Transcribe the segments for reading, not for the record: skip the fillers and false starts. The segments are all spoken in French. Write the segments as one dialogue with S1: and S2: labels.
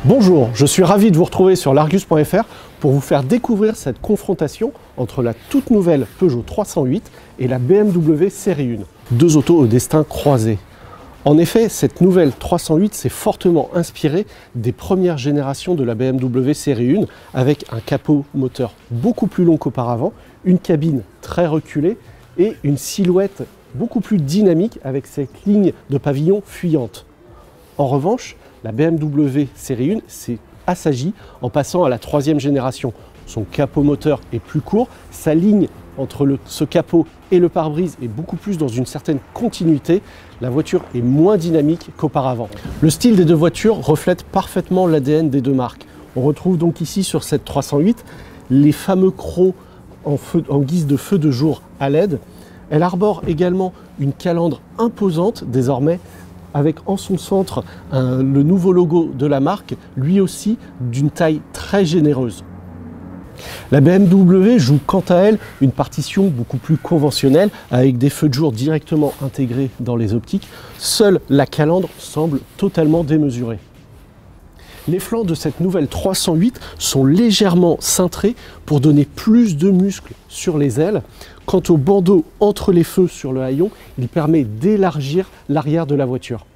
S1: Bonjour, je suis ravi de vous retrouver sur l'Argus.fr pour vous faire découvrir cette confrontation entre la toute nouvelle Peugeot 308 et la BMW Série 1. Deux autos au destin croisé. En effet, cette nouvelle 308 s'est fortement inspirée des premières générations de la BMW Série 1 avec un capot moteur beaucoup plus long qu'auparavant, une cabine très reculée et une silhouette beaucoup plus dynamique avec cette ligne de pavillon fuyante. En revanche, la BMW Série 1 s'est assagie en passant à la troisième génération. Son capot moteur est plus court, sa ligne entre ce capot et le pare-brise est beaucoup plus dans une certaine continuité. La voiture est moins dynamique qu'auparavant. Le style des deux voitures reflète parfaitement l'ADN des deux marques. On retrouve donc ici sur cette 308 les fameux crocs en guise de feu de jour à LED. Elle arbore également une calandre imposante désormais, avec en son centre le nouveau logo de la marque, lui aussi d'une taille très généreuse. La BMW joue quant à elle une partition beaucoup plus conventionnelle avec des feux de jour directement intégrés dans les optiques. Seule la calandre semble totalement démesurée. Les flancs de cette nouvelle 308 sont légèrement cintrés pour donner plus de muscles sur les ailes. Quant au bandeau entre les feux sur le haillon, il permet d'élargir l'arrière de la voiture.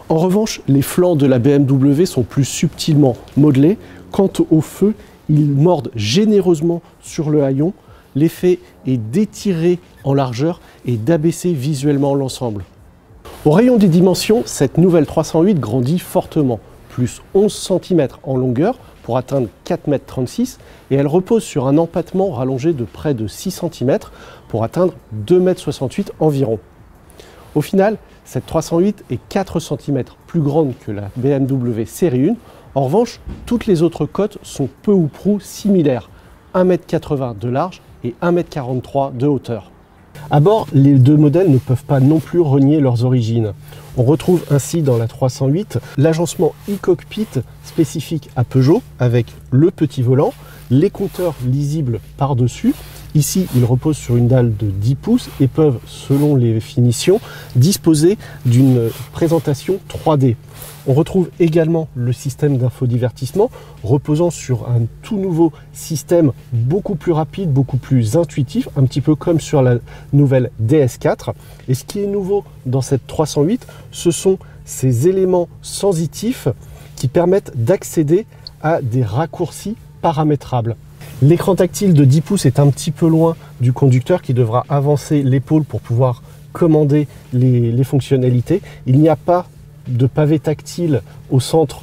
S1: En revanche, les flancs de la BMW sont plus subtilement modelés. Quant aux feux, ils mordent généreusement sur le haillon. L'effet est d'étirer en largeur et d'abaisser visuellement l'ensemble. Au rayon des dimensions, cette nouvelle 308 grandit fortement, plus 11 cm en longueur pour atteindre 4,36 m et elle repose sur un empattement rallongé de près de 6 cm pour atteindre 2,68 m environ. Au final, cette 308 est 4 cm plus grande que la BMW Série 1. En revanche, toutes les autres cotes sont peu ou prou similaires, 1,80 m de large et 1,43 m de hauteur. À bord, les deux modèles ne peuvent pas non plus renier leurs origines. On retrouve ainsi dans la 308 l'agencement e-cockpit spécifique à Peugeot avec le petit volant, les compteurs lisibles par-dessus. Ici, ils reposent sur une dalle de 10 pouces et peuvent, selon les finitions, disposer d'une présentation 3D. On retrouve également le système d'infodivertissement reposant sur un tout nouveau système beaucoup plus rapide, beaucoup plus intuitif, un petit peu comme sur la nouvelle DS4. Et ce qui est nouveau dans cette 308, ce sont ces éléments sensitifs qui permettent d'accéder à des raccourcis paramétrables. L'écran tactile de 10 pouces est un petit peu loin du conducteur qui devra avancer l'épaule pour pouvoir commander les fonctionnalités. Il n'y a pas de pavé tactile au centre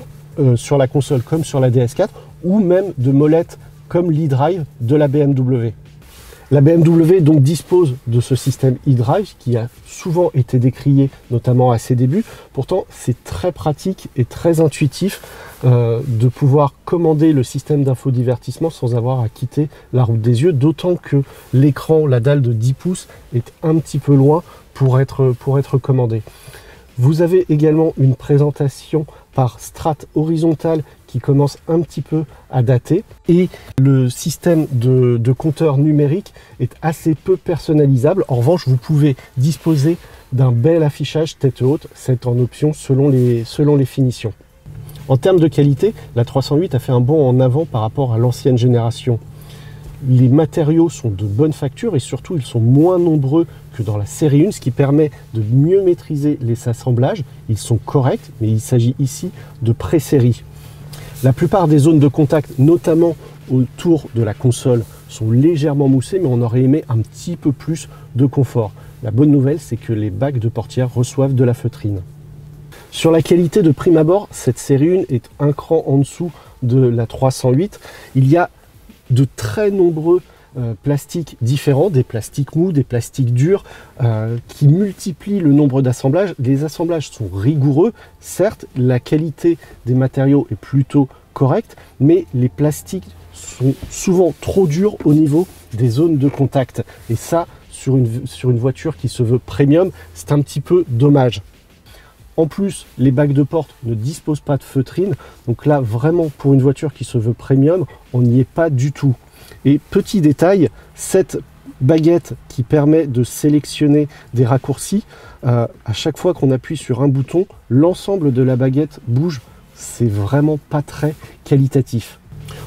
S1: sur la console comme sur la DS4 ou même de molettes comme l'e-drive de la BMW. La BMW donc dispose de ce système e-drive qui a souvent été décrié notamment à ses débuts. Pourtant, c'est très pratique et très intuitif de pouvoir commander le système d'infodivertissement sans avoir à quitter la route des yeux, d'autant que l'écran, la dalle de 10 pouces est un petit peu loin pour être commandé. Vous avez également une présentation par strate horizontale qui commence un petit peu à dater et le système de compteur numérique est assez peu personnalisable. En revanche, vous pouvez disposer d'un bel affichage tête haute, c'est en option selon les finitions. En termes de qualité, la 308 a fait un bond en avant par rapport à l'ancienne génération. Les matériaux sont de bonne facture et surtout ils sont moins nombreux que dans la série 1, ce qui permet de mieux maîtriser les assemblages. Ils sont corrects, mais il s'agit ici de pré-série. La plupart des zones de contact, notamment autour de la console, sont légèrement moussées, mais on aurait aimé un petit peu plus de confort. La bonne nouvelle, c'est que les bacs de portière reçoivent de la feutrine. Sur la qualité de prime abord, cette série 1 est un cran en dessous de la 308. Il y a de très nombreux plastiques différents, des plastiques mous, des plastiques durs, qui multiplient le nombre d'assemblages. Les assemblages sont rigoureux, certes, la qualité des matériaux est plutôt correcte, mais les plastiques sont souvent trop durs au niveau des zones de contact. Et ça, sur une voiture qui se veut premium, c'est un petit peu dommage. En plus, les bacs de porte ne disposent pas de feutrine, donc là, vraiment, pour une voiture qui se veut premium, on n'y est pas du tout. Et petit détail, cette baguette qui permet de sélectionner des raccourcis, à chaque fois qu'on appuie sur un bouton, l'ensemble de la baguette bouge c'est vraiment pas très qualitatif.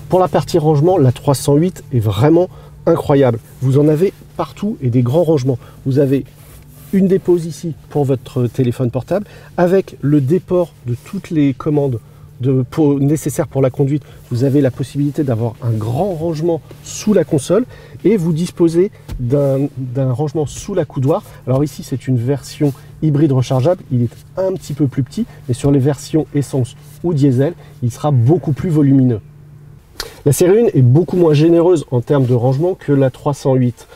S1: Pour la partie rangement, la 308 est vraiment incroyable. Vous en avez partout et des grands rangements. Vous avez une dépose ici pour votre téléphone portable avec le déport de toutes les commandes nécessaires pour la conduite. Vous avez la possibilité d'avoir un grand rangement sous la console et vous disposez d'un rangement sous la coudoir. Alors ici, c'est une version hybride rechargeable. Il est un petit peu plus petit, mais sur les versions essence ou diesel, il sera beaucoup plus volumineux. La série 1 est beaucoup moins généreuse en termes de rangement que la 308.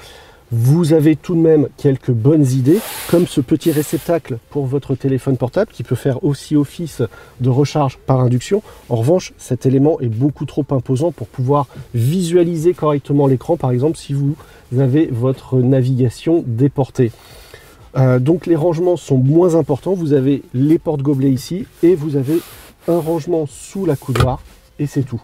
S1: Vous avez tout de même quelques bonnes idées, comme ce petit réceptacle pour votre téléphone portable qui peut faire aussi office de recharge par induction. En revanche, cet élément est beaucoup trop imposant pour pouvoir visualiser correctement l'écran, par exemple si vous avez votre navigation déportée. Donc les rangements sont moins importants. Vous avez les porte-gobelets ici et vous avez un rangement sous la coudoir et c'est tout.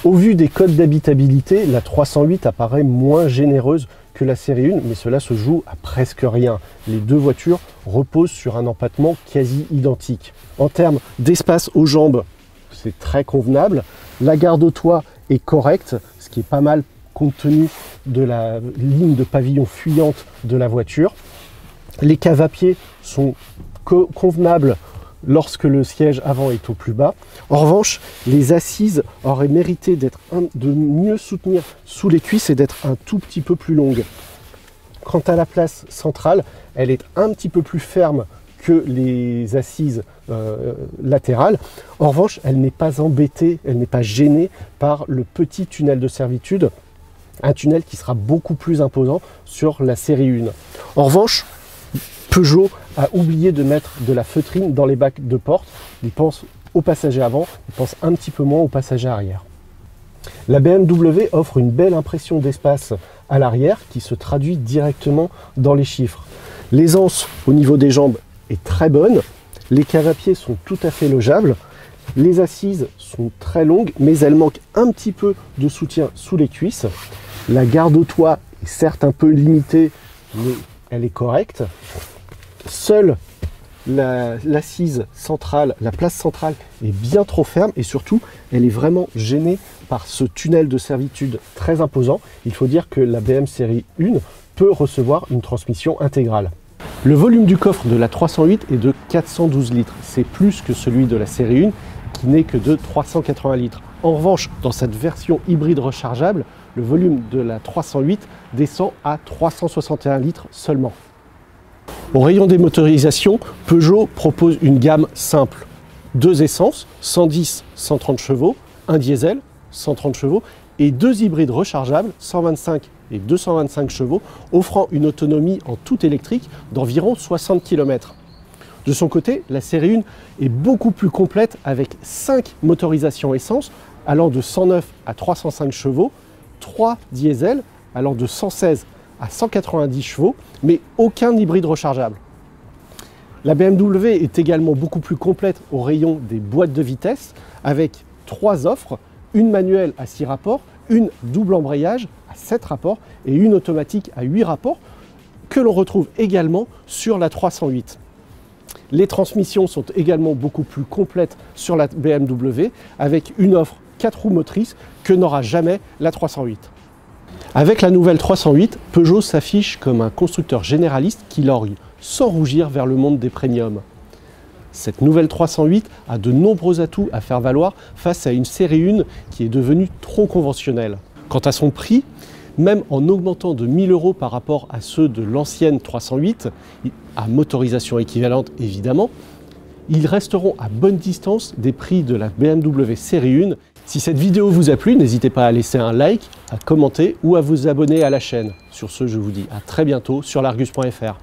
S1: Au vu des codes d'habitabilité, la 308 apparaît moins généreuse que la série 1, mais cela se joue à presque rien. Les deux voitures reposent sur un empattement quasi identique. En termes d'espace aux jambes, c'est très convenable. La garde au toit est correcte, ce qui est pas mal compte tenu de la ligne de pavillon fuyante de la voiture. Les caves à pied sont convenables lorsque le siège avant est au plus bas. En revanche, les assises auraient mérité de mieux soutenir sous les cuisses et d'être un tout petit peu plus longues. Quant à la place centrale, elle est un petit peu plus ferme que les assises latérales. En revanche, elle n'est pas embêtée, elle n'est pas gênée par le petit tunnel de servitude, un tunnel qui sera beaucoup plus imposant sur la série 1. En revanche, Peugeot a oublié de mettre de la feutrine dans les bacs de porte. Il pense aux passagers avant, il pense un petit peu moins aux passagers arrière. La BMW offre une belle impression d'espace à l'arrière qui se traduit directement dans les chiffres. L'aisance au niveau des jambes est très bonne, les caves à pied sont tout à fait logeables, les assises sont très longues mais elles manquent un petit peu de soutien sous les cuisses. La garde au toit est certes un peu limitée mais elle est correcte. Seule l'assise centrale, la place centrale est bien trop ferme et surtout elle est vraiment gênée par ce tunnel de servitude très imposant. Il faut dire que la BM série 1 peut recevoir une transmission intégrale. Le volume du coffre de la 308 est de 412 litres. C'est plus que celui de la série 1 qui n'est que de 380 litres. En revanche, dans cette version hybride rechargeable, le volume de la 308 descend à 361 litres seulement. Au rayon des motorisations, Peugeot propose une gamme simple. 2 essences, 110, 130 chevaux, un diesel, 130 chevaux, et 2 hybrides rechargeables, 125 et 225 chevaux, offrant une autonomie en tout électrique d'environ 60 km. De son côté, la série 1 est beaucoup plus complète avec 5 motorisations essence allant de 109 à 305 chevaux, 3 diesels allant de 116 à 190 chevaux, mais aucun hybride rechargeable. La BMW est également beaucoup plus complète au rayon des boîtes de vitesse avec 3 offres, une manuelle à 6 rapports, une double embrayage à 7 rapports et une automatique à 8 rapports que l'on retrouve également sur la 308. Les transmissions sont également beaucoup plus complètes sur la BMW avec une offre 4 roues motrices que n'aura jamais la 308. Avec la nouvelle 308, Peugeot s'affiche comme un constructeur généraliste qui lorgne sans rougir vers le monde des premiums. Cette nouvelle 308 a de nombreux atouts à faire valoir face à une série 1 qui est devenue trop conventionnelle. Quant à son prix, même en augmentant de 1000 € par rapport à ceux de l'ancienne 308, à motorisation équivalente évidemment, ils resteront à bonne distance des prix de la BMW série 1. Si cette vidéo vous a plu, n'hésitez pas à laisser un like, à commenter ou à vous abonner à la chaîne. Sur ce, je vous dis à très bientôt sur l'Argus.fr.